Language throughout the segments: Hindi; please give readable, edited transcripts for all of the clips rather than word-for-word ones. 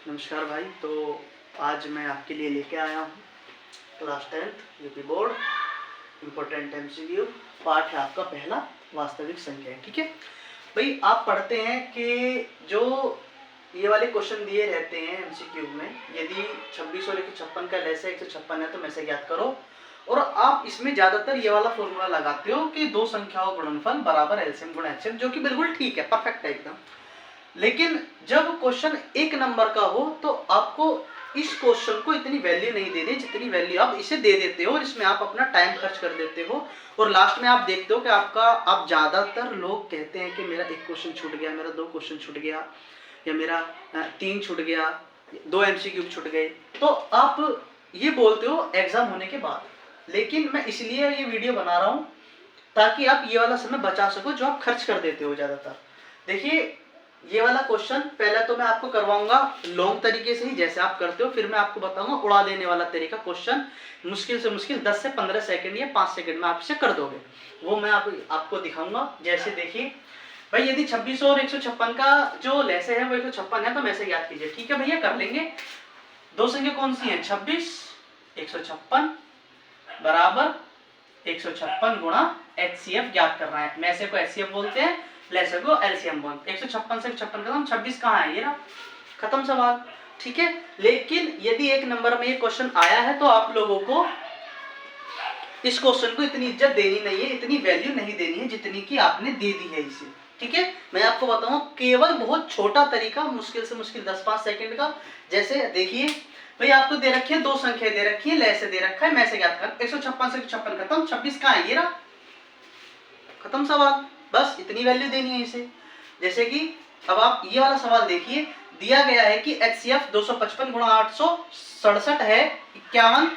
नमस्कार भाई। तो आज मैं आपके लिए लेके आया हूँ class 10th UP board important MCQ part है आपका पहला, वास्तविक संख्या। ठीक है भाई, आप पढ़ते हैं कि जो ये वाले क्वेश्चन दिए रहते हैं एमसीक्यू में, यदि 26 और 156 का लैसे 156 है तो मैसे ज्ञात करो। और आप इसमें ज्यादातर ये वाला फॉर्मूला लगाते हो कि दो संख्याओं गुणनफल बराबर एलसीएम गुणा एचसीएफ, जो कि बिल्कुल ठीक है, परफेक्ट है एकदम। लेकिन जब क्वेश्चन एक नंबर का हो तो आपको इस क्वेश्चन को इतनी वैल्यू नहीं देनी जितनी वैल्यू आप इसे दे देते हो, और इसमें आप अपना टाइम खर्च कर देते हो। और लास्ट में आप देखते हो कि आप ज्यादातर लोग कहते हैं कि मेरा एक क्वेश्चन छूट गया, मेरा दो क्वेश्चन छूट गया, या मेरा 3 छूट गया, 2 एमसीक्यू छूट गए। तो आप ये बोलते हो एग्जाम होने के बाद। लेकिन मैं इसलिए ये वीडियो बना रहा हूँ ताकि आप ये वाला समय बचा सको जो आप खर्च कर देते हो ज्यादातर। देखिए, ये वाला क्वेश्चन पहले तो मैं आपको करवाऊंगा लॉन्ग तरीके से ही जैसे आप करते हो, फिर मैं आपको बताऊंगा उड़ा देने वाला तरीका। क्वेश्चन मुश्किल से मुश्किल 10 से 15 सेकंड या 5 सेकंड में आप इसे कर दोगे, वो मैं आपको दिखाऊंगा। जैसे देखिए भाई, यदि 26 और 156 का जो लैसे है वो 156 है तो मैसे याद कीजिए। ठीक है भैया, कर लेंगे। दो संख्या कौन सी है? 26 156 बराबर 156 गुणा एचसीएफ ज्ञात करना है। मैसे को एचसीएफ बोलते हैं, लेसे को एलसीएम बोलते हैं। 156 से 156 खत्म, 26 कहाँ है? ये रहा, खत्म सवाल। ठीक है, लेकिन यदि एक नंबर में ये क्वेश्चन आया है तो आप लोगों को इस क्वेश्चन को इतनी इज्जत देनी नहीं है, इतनी वैल्यू नहीं देनी है जितनी की आपने दे दी है इसे। ठीक है, मैं आपको बताऊं केवल बहुत छोटा तरीका, मुश्किल से मुश्किल 10-5 सेकंड का। जैसे देखिए भाई, आपको दे रखी है दो संख्या दे रखी है, लैसे दे रखा है, मैसे ज्ञात कर। 156 से 156 खत्म, 26 कहाँ है? ये रहा, खत्म सवाल। बस इतनी वैल्यू देनी है इसे। जैसे कि अब आप ये वाला सवाल देखिए, दिया गया है कि एचसीएफ 255 गुणा 867 है, 51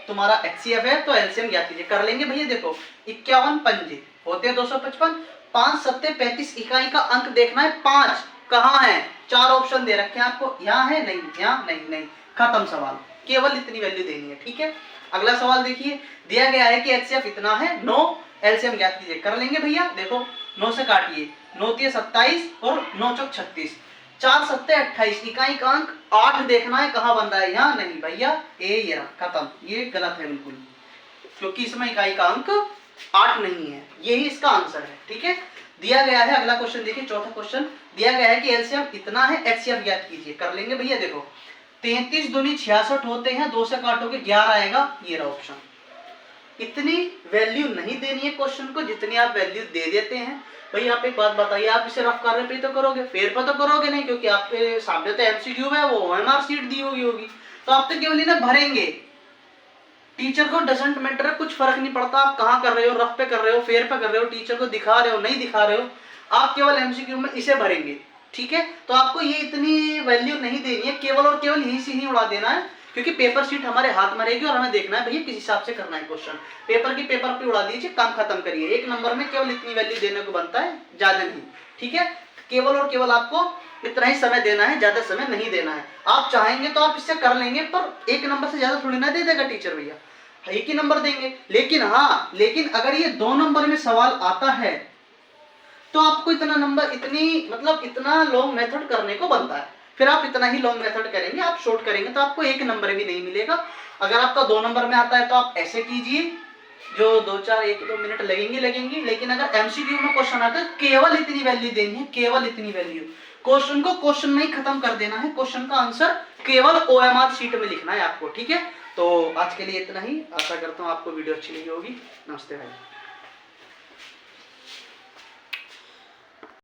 तुम्हारा एचसीएफ है, तो एलसीएम ज्ञात कीजिए। कर लेंगे भैया। देखो 51 पंजे होते हैं 255, 5 सत्ते 35 इकाई का अंक देखना है। 5 कहाँ है? 4 ऑप्शन दे रखे हैं आपको, यहाँ है नहीं, यहाँ नहीं, नहीं, खत्म सवाल। केवल इतनी वैल्यू देनी है। ठीक है, अगला सवाल देखिए, दिया गया है कि एचसीएफ इतना है, 9 एलसीएम ज्ञात कीजिए। कर लेंगे भैया। देखो 9 से काटिए, 9 तिये 27 और 9 चौक 36, 4 सत्ते 28 इकाई का अंक 8 देखना है, कहाँ बन रहा है? यहाँ नहीं भैया, ए ये रहा, खत्म। ये गलत है बिल्कुल, क्योंकि इसमें इकाई का अंक 8 नहीं है, यही इसका आंसर है। ठीक है, दिया गया है अगला क्वेश्चन देखिए, चौथा क्वेश्चन दिया गया है कि एलसीएम इतना है, एचसीएफ ज्ञात कीजिए। कर लेंगे भैया। देखो 33 दूनी 66 होते हैं, 2 से काटोगे 11 आएगा, ये रहा ऑप्शन। इतनी वैल्यू नहीं देनी है क्वेश्चन को जितनी आप वैल्यू दे देते हैं। भाई आप एक बात बताइए, आप इसे रफ कार्य पे तो करोगे, फेर पर तो करोगे नहीं, क्योंकि आपके सामने तो एमसीक्यू है, वो ओएमआर शीट दी होगी, तो आप तो केवल इन्हें भरेंगे। टीचर को डजंट मैटर, कुछ फर्क नहीं पड़ता आप कहाँ कर रहे हो, रफ पे कर रहे हो, फेर पे कर रहे हो, टीचर को दिखा रहे हो नहीं दिखा रहे हो, आप केवल एमसीक्यू में इसे भरेंगे। ठीक है, तो आपको ये इतनी वैल्यू नहीं देनी है, केवल और केवल यहीं से ही उड़ा देना है, क्योंकि पेपर शीट हमारे हाथ में रहेगी और हमें देखना है भैया किस हिसाब से करना है क्वेश्चन। पेपर की पेपर पे उड़ा दीजिए, काम खत्म करिए। एक नंबर में केवल इतनी वैल्यू देने को बनता है, ज्यादा नहीं। ठीक है, केवल और केवल आपको इतना ही समय देना है, ज्यादा समय नहीं देना है। आप चाहेंगे तो आप इससे कर लेंगे, पर एक नंबर से ज्यादा थोड़ी ना दे देगा टीचर भैया, एक ही नंबर देंगे। लेकिन अगर ये 2 नंबर में सवाल आता है तो आपको इतना नंबर, इतना लॉन्ग मेथड करने को बनता है। फिर आप इतना ही लॉन्ग मेथड करेंगे, आप शॉर्ट करेंगे तो आपको 1 नंबर भी नहीं मिलेगा। अगर आपका 2 नंबर में आता है तो आप ऐसे कीजिए, जो 1-2 मिनट लगेंगे। लेकिन अगर एमसीक्यू में क्वेश्चन आता है, केवल इतनी वैल्यू देनी है, केवल इतनी वैल्यू। क्वेश्चन को क्वेश्चन में ही खत्म कर देना है, क्वेश्चन का आंसर केवल ओएमआर शीट में लिखना है आपको। ठीक है, तो आज के लिए इतना ही। आशा करता हूँ आपको वीडियो अच्छी लगी होगी। नमस्ते भाई।